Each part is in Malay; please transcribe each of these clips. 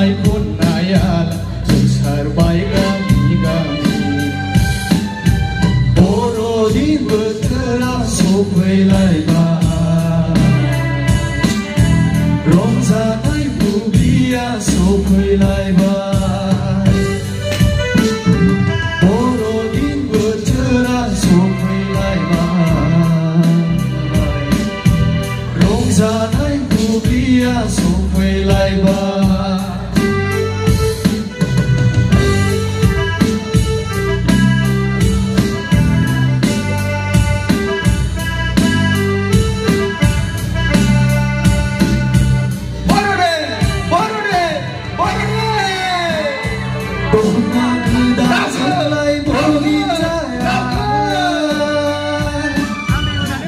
metai pun ayat serbai kami Borodin berterang sopai lai ba Rongzanai bubia sopai lai ba Borodin berterang sopai lai ba Rongzanai bubia sopai lai ba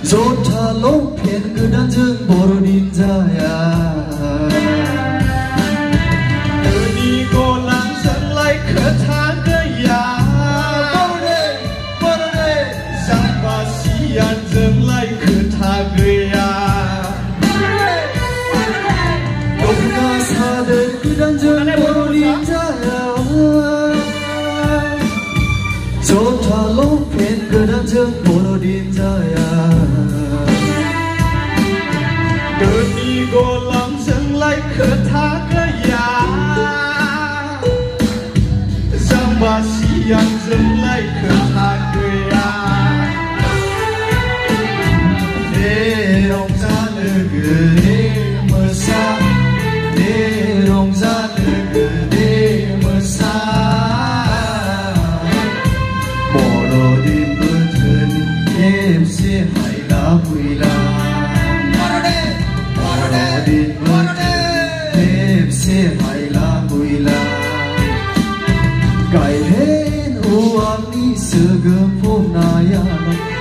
Jota lompen kedan jeng borodin jaya Deni golang selai ketang gaya Borode Sampai sian selai ketang gaya Dona sadar kedan jeng borodin jaya Jota lompen kedan jeng borodin jaya Deni golang selai ketang gaya Sampai siang selai ketang gaya Nerong sana gede mesra Nerong sana gede mesra Borodin berten em se hai la hui la Borodin berten em se hai la hui la Kai hen uang ni segepung naya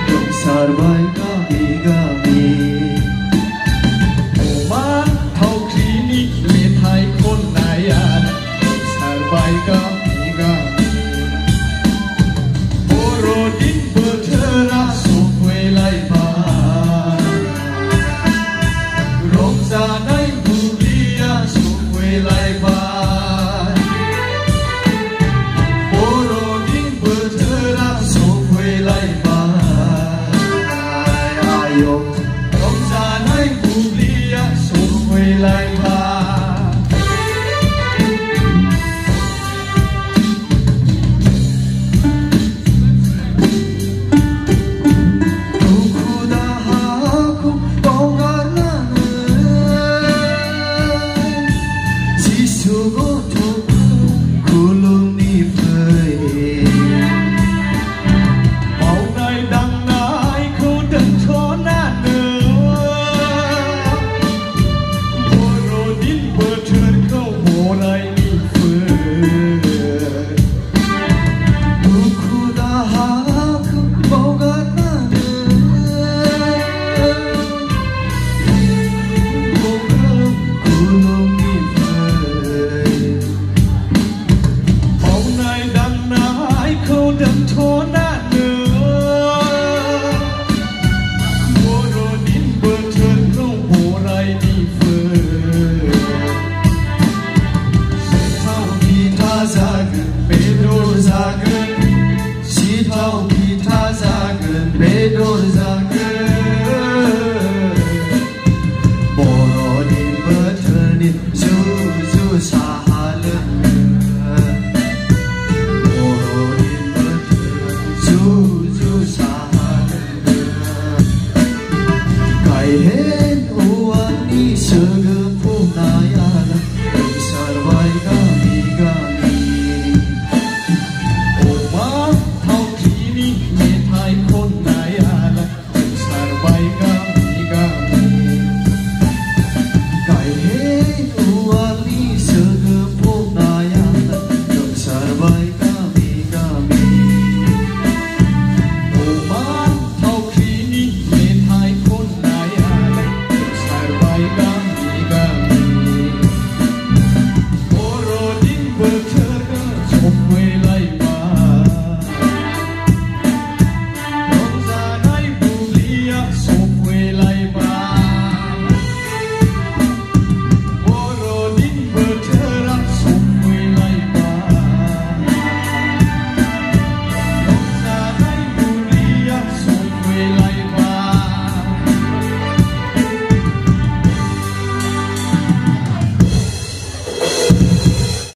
Dong sarbai kami kami Oman thau klinik metai kon naya Dong sarbai kami kami Borodin berterang sopai lai ba Rongzanai bubia sopai lai ba